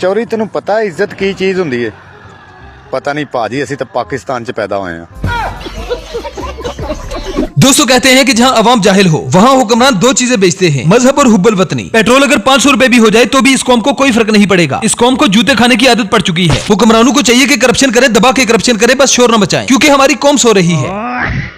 चौरी तेनू पता है इज्जत की चीज हुंदी है? पता नहीं भाजी, असी तो पाकिस्तान च पैदा हुए हैं। दोस्तों कहते हैं कि जहां अवाम जाहिल हो वहां हुक्मरान दो चीजें बेचते हैं, मजहब और हुब्बुल वतनी। पेट्रोल अगर 500 रुपए भी हो जाए तो भी इस कौम को कोई फर्क नहीं पड़ेगा। इस कौम को जूते खाने की आदत पड़ चुकी है। हुक्मरानों को चाहिए कि करप्शन करे, दबा के करप्शन करे, बस शोर न मचाएं, क्योंकि हमारी कौम सो रही है।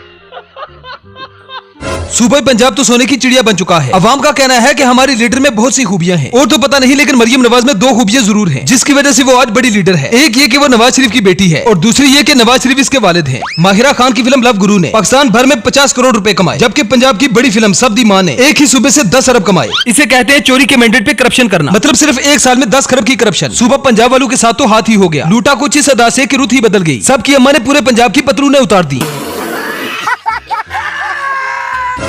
सूबा पंजाब तो सोने की चिड़िया बन चुका है। अवाम का कहना है कि हमारी लीडर में बहुत सी खूबियां हैं, और तो पता नहीं लेकिन मरियम नवाज में 2 खूबियां जरूर हैं, जिसकी वजह से वो आज बड़ी लीडर है। एक ये कि वो नवाज शरीफ की बेटी है, और दूसरी ये कि नवाज शरीफ इसके वालिद हैं। माहिरा खान की फिल्म लव गुरु ने पाकिस्तान भर में 50 करोड़ रुपए कमाए, जबकि पंजाब की बड़ी फिल्म सब्दी मां ने एक ही सूबे से 10 अरब कमाए। इसे कहते हैं चोरी के मैंडेट पे करप्शन करना, मतलब सिर्फ एक साल में 10 खरब की करप्शन। सूबा पंजाब वालों के साथ तो हाथ ही हो गया, लूटा कुछ इस अदा से कि रुत ही बदल गई। सबकी अम्मा ने पूरे पंजाब की पतलूनें उतार दी।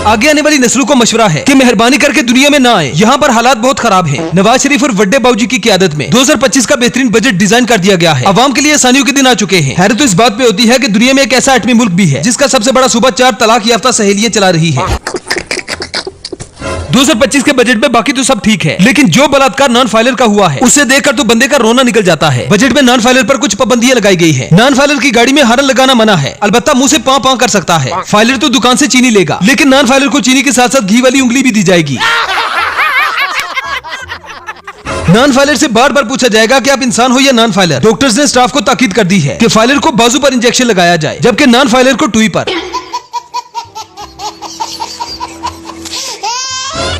आगे आने वाली नस्लों को मशवरा है कि मेहरबानी करके दुनिया में ना आए, यहाँ पर हालात बहुत खराब हैं। नवाज शरीफ और वड्डे बाबूजी की क़यादत में 2025 का बेहतरीन बजट डिजाइन कर दिया गया है। अवाम के लिए आसानियों के दिन आ चुके हैं। हैरत तो इस बात पे होती है कि दुनिया में एक ऐसा एटमी मुल्क भी है जिसका सबसे बड़ा सूबा 4 तलाक याफ्ता सहेलियां चला रही है। 2025 के बजट में बाकी तो सब ठीक है, लेकिन जो बलात्कार नॉन फाइलर का हुआ है उसे देखकर तो बंदे का रोना निकल जाता है। बजट में नॉन फाइलर पर कुछ पाबंदियां लगाई गई है। नॉन फाइलर की गाड़ी में हॉर्न लगाना मना है, अलबत्ता मुंह से पां पां कर सकता है। फाइलर तो दुकान से चीनी लेगा, लेकिन नॉन फाइलर को चीनी के साथ साथ घी वाली उंगली भी दी जाएगी। नॉन फाइलर से बार बार पूछा जाएगा कि आप इंसान हो या नॉन फाइलर। डॉक्टर्स ने स्टाफ को ताकीद कर दी है कि फाइलर को बाजू पर इंजेक्शन लगाया जाए, जबकि नॉन फाइलर को टुई पर।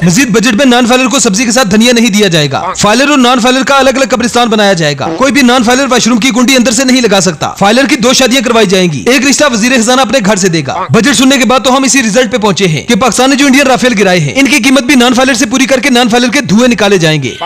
मजीद बजट में नॉन फाइलर को सब्जी के साथ धनिया नहीं दिया जाएगा। फाइलर और नॉन फाइलर का अलग अलग कब्रिस्तान बनाया जाएगा। कोई भी नॉन फाइलर वॉशरूम की कुंडी अंदर से नहीं लगा सकता। फाइलर की 2 शादियां करवाई जाएंगी, एक रिश्ता वजीर खजाना अपने घर से देगा। बजट सुनने के बाद तो हम इसी रिजल्ट पे पहुंचे हैं कि पाकिस्तान ने जो इंडियन राफेल गिराए हैं, इनकी कीमत भी नॉन फाइलर से पूरी करके नॉन फाइलर के धुएं निकाले जाएंगे।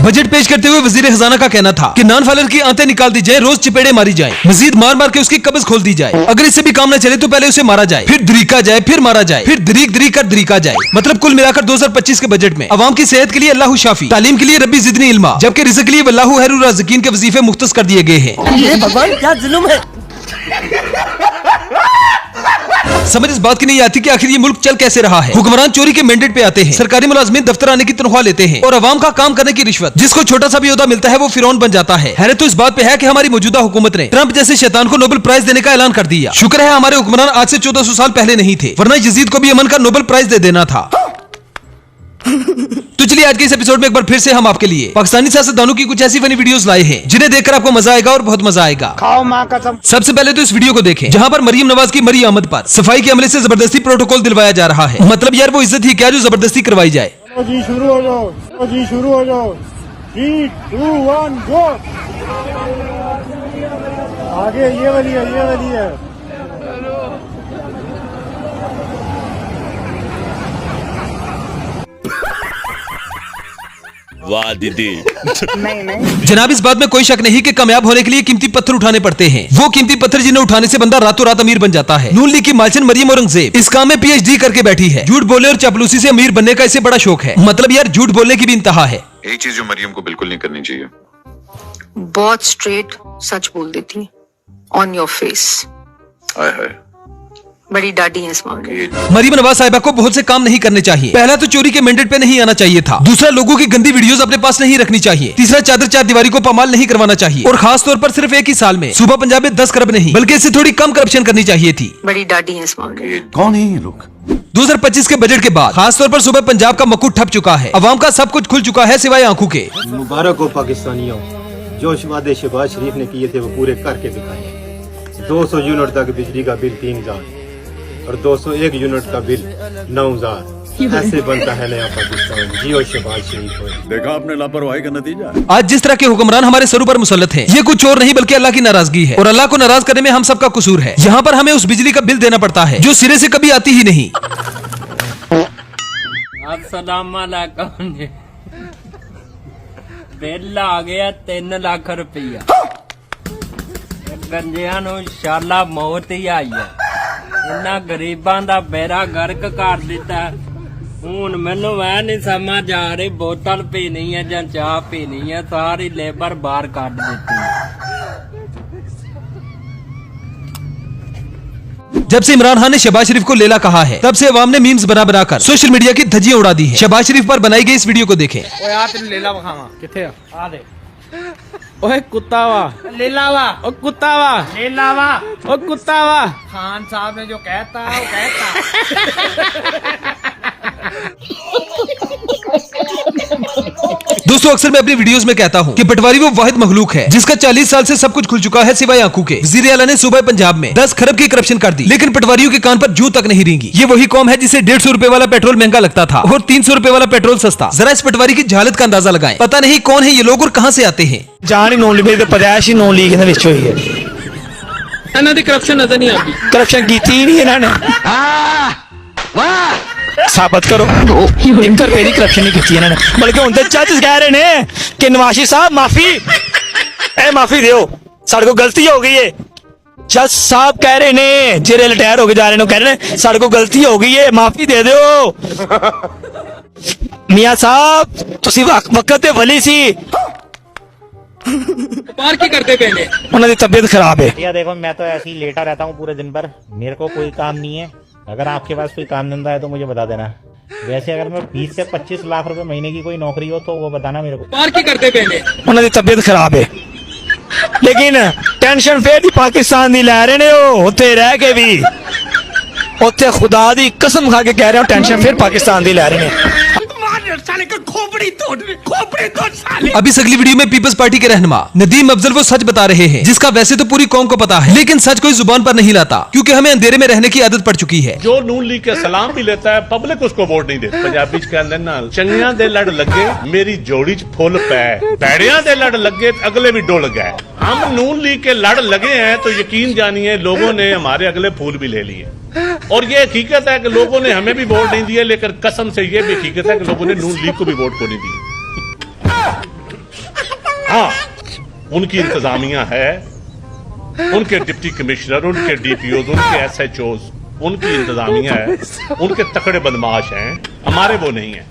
बजट पेश करते हुए वजीर खजाना का कहना था कि नॉन फाइलर की आंतें निकाल दी जाए, रोज चपेड़े मारी जाए, मजीद मार मार के उसकी कब्ज खोल दी जाए। अगर इससे भी काम न चले तो पहले उसे मारा जाए, फिर दरीका जाए, फिर मारा जाए, फिर दरीक दरीक कर दरीका जाए। मतलब कुल मिलाकर 2025 के बजट में अवाम की सेहत के लिए अल्लाहु शाफी, तालीम के लिए रब्बी जिदनी इल्मा, जबकि रिज़्क़ के लिए वल्लाहु खैरुर राज़िकीन के वजीफे मुख्तस कर दिए गए हैं। ये भगवान क्या जुल्म है। समझ इस बात की नहीं आती कि आखिर ये मुल्क चल कैसे रहा है। हुक्मरान चोरी के मैंडेट पे आते हैं, सरकारी मुलाजमीन दफ्तर आने की तनख्वाह लेते हैं, और अवाम का काम करने की रिश्वत। जिसको छोटा सा भी ओहदा मिलता है वो फिरौन बन जाता है। हैरत तो इस बात पे है कि हमारी मौजूदा हुकूमत ने ट्रंप जैसे शैतान को नोबेल प्राइज देने का ऐलान कर दिया। शुक्र है हमारे हुक्मरान आज से 1400 साल पहले नहीं थे, वरना यजीद को भी अमन का नोबेल प्राइज दे देना था। तो चलिए आज के इस एपिसोड में एक बार फिर से हम आपके लिए पाकिस्तानी सियासतदानों की कुछ ऐसी फनी वीडियोस लाए हैं जिन्हें देखकर आपको मजा आएगा, और बहुत मजा आएगा। खाओ माँ कसम। सबसे पहले तो इस वीडियो को देखें जहां पर मरियम नवाज की मरी आमद पर सफाई के अमले से जबरदस्ती प्रोटोकॉल दिलवाया जा रहा है। मतलब यार वो इज्जत ही क्या जो जबरदस्ती करवाई जाए। जी शुरू हो जाओ, जी शुरू हो जाओ। 3, 2, 1 गो। आगे ये वाली है, ये वाली है। वाह दीदी। जनाब इस बात में कोई शक नहीं कि कामयाब होने के लिए कीमती पत्थर उठाने पड़ते हैं। वो कीमती पत्थर जिन्हें उठाने से बंदा रातों रात अमीर बन जाता है। नून लीग की मालचन मरियम औरंगजेब इस काम में PhD करके बैठी है। झूठ बोलने और चापलूसी से अमीर बनने का इसे बड़ा शौक है। मतलब यार झूठ बोलने की भी इंतहा है। एक चीज जो मरियम को बिल्कुल नहीं करनी चाहिए, बहुत स्ट्रेट सच बोल देती ऑन योर फेस। हाय हाय, बड़ी डाडी है इस मामले में। मरियम नवाज साहिबा को बहुत से काम नहीं करने चाहिए। पहला तो चोरी के मैंडेट पे नहीं आना चाहिए था। दूसरा लोगों की गंदी वीडियोस अपने पास नहीं रखनी चाहिए। तीसरा चादर चार दीवारी को पामाल नहीं करवाना चाहिए। और खास तौर पर सिर्फ एक ही साल में सूबा पंजाब में 10 खरब नहीं बल्कि इससे थोड़ी कम करप्शन करनी चाहिए थी। बड़ी डाडी है इस मामले में। कौन है ये लोग? 2025 के बजट के बाद खास तौर पर सूबा पंजाब का मक्कू ठप चुका है। अवाम का सब कुछ खुल चुका है सिवाय आंखों के। मुबारक हो पाकिस्तानियों, जो वादे शहबाज शरीफ ने किए थे वो पूरे करके दिखाए। 200 यूनिट तक बिजली का बिल 3000 और 201 यूनिट का बिल 9000। ऐसे बनता है नया पाकिस्तान। जियो शहबाज शरीफ हो। देखा आपने लापरवाही का नतीजा। आज जिस तरह के हुक्मरान हमारे सरों पर मुसल्लत हैं, ये कुछ और नहीं बल्कि अल्लाह की नाराजगी है। और अल्लाह को नाराज करने में हम सबका कसूर है। यहाँ पर हमें उस बिजली का बिल देना पड़ता है जो सिरे से कभी आती ही नहीं। अस्सलाम वालेकुम जी। बिल आ गया 3 लाख रुपया। गंजियां नूं शाला मौत ही आई है। इन्ना गरीबां दा बेड़ा गर्क कर दिता। हुण मैनू मैं नहीं समझ आ रही बोतल पीनी है जां चाह पीनी है, सारी लेबर बाहर कट दी। जब से इमरान खान ने शहबाज शरीफ को लेला कहा है, तब से अवाम ने मीम्स बना बनाकर सोशल मीडिया की धज्जियां उड़ा दी है। शहबाज शरीफ पर बनाई गई इस वीडियो को देखें। ओए आ तेन लेला वखावा किथे आ दे ओए कुत्ता वा लेला वा ओ कुत्ता वा लेला वा ओ कुत्ता वा खान साहब ने जो कहता वो कहता। दोस्तों अक्सर मैं अपनी वीडियोस में कहता हूं कि पटवारी वो वाहिद मखलूक है जिसका 40 साल से सब कुछ खुल चुका है सिवाय आंखों के। वज़ीर आला ने सूबा पंजाब में 10 खरब की करप्शन कर दी, लेकिन पटवारियों के कान पर जूं तक नहीं रेंगी। ये वही कौम है जिसे 150 रुपए वाला पेट्रोल महंगा लगता था और 300 रुपए वाला पेट्रोल सस्ता। जरा इस पटवारी की जहालत का अंदाजा लगाएं। पता नहीं कौन है ये लोग और कहां से आते हैं। जान ही नॉन लीग मेरी पैदाइश ही नॉन लीग विच होई है। ਇਹਨਾਂ ਦੀ ਕਰਪਸ਼ਨ ਨਜ਼ਰ ਨਹੀਂ ਆਉਂਦੀ। करप्शन की ही नहीं इन्होंने। साबित करो एक रुपए की करप्शन नहीं की इन्होंने, बल्कि हुण ते जज कह रहे ने कि नवाज शरीफ साहब माफी दियो, साडे को गलती हो गई है। जज साहब कह रहे ने जेरे रिटायर हो के जा रहे ने, कह रहे ने साडे को गलती हो गई है, माफी दे दो। मियां साहब तुसी वक्त ते वली सी, ਬਾਹਰ ਕੀ ਕਰਦੇ ਪਏ ਨੇ? उन्हां दी तबीयत खराब है। भैया देखो मैं तो ऐसे ही लेटा रहता हूँ पूरे दिन भर, मेरे को कोई काम नहीं है। अगर आपके पास कोई काम धंधा है तो मुझे बता देना। वैसे अगर मैं 20 से 25 लाख रुपए महीने की कोई नौकरी हो तो वो बताना मेरे को। ਬਾਹਰ ਕੀ ਕਰਦੇ ਪਏ ਨੇ? उन्हां दी तबीयत खराब है, लेकिन टेंशन फिर भी पाकिस्तान दी लै रहे ने। ओ उत्थे रह के भी उत्थे खुदा दी कसम खा के कह रहे हो टेंशन फिर पाकिस्तान दी लै रहे ने। अब इस अगली वीडियो में पीपल्स पार्टी के रहनुमा नदीम अफजल वो सच बता रहे हैं जिसका वैसे तो पूरी कौम को पता है, लेकिन सच कोई जुबान पर नहीं लाता क्योंकि हमें अंधेरे में रहने की आदत पड़ चुकी है। जो नून लीग के सलाम भी लेता है पब्लिक उसको वोट नहीं देती। पंजाबी च कहंदे ना चंगियां दे लड़ लगे मेरी जोड़ी च फुल पै, भैड़ियां दे लड़ लगे अगले भी डुल गए। हम नून लीग के लड़ लगे हैं तो यकीन जानिए लोगों ने हमारे अगले फूल भी ले लिए। और ये हकीकत है कि लोगों ने हमें भी वोट नहीं दिए, लेकिन कसम से ये भी हकीकत है कि लोगों ने नून लीग को भी वोट को नहीं दिए। हाँ उनकी इंतजामिया है, उनके डिप्टी कमिश्नर, उनके डीपीओ, उनके एसएचओ, उनकी इंतजामिया है, उनके तकड़े बदमाश हैं, हमारे वो नहीं है।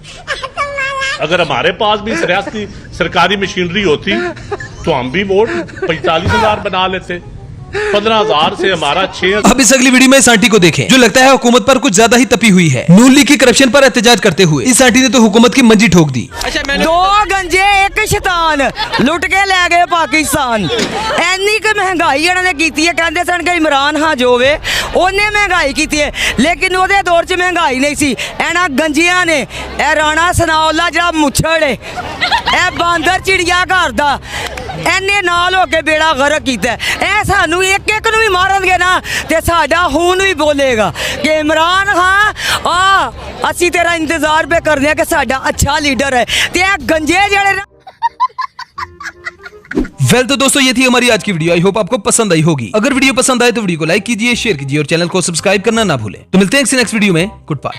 अगर हमारे पास भी सियासी सरकारी मशीनरी होती तो हम भी वोट 45,000 बना लेते, 15,000 से हमारा 6। अब इस अगली वीडियो में इस आंटी को देखें जो लगता है हुकूमत पर कुछ ज्यादा ही तपी हुई है। नून लीग की करप्शन पर एहतजाज करते हुए इस आंटी ने तो हुकूमत की मंजी ठोक दी। दो गंजे एक शैतान लुट के ले गए पाकिस्तान। एनी की महंगाई इन्होंने की है, कहते सन कि इमरान खान जो वे उन्हें महंगाई की है, लेकिन वो दौर च महंगाई नहीं सी। एना गंजिया ने ए राणा सनाउल्ला जरा मुछड़ है ए बांदर चिड़िया घर दा एने नाल हो के बेड़ा गर्क कीता। ए सानू एक एक नूं भी मारनगे ना ते साडा खून भी बोलेगा कि इमरान खान आ असी तेरा इंतजार पे करने कि साडा अच्छा लीडर है। ते ए गंजे जेड़े वेल तो दोस्तों ये थी हमारी आज की वीडियो। आई होप आपको पसंद आई होगी। अगर वीडियो पसंद आए तो वीडियो को लाइक कीजिए, शेयर कीजिए और चैनल को सब्सक्राइब करना ना भूलें। तो मिलते हैं नेक्स्ट वीडियो में। Good bye.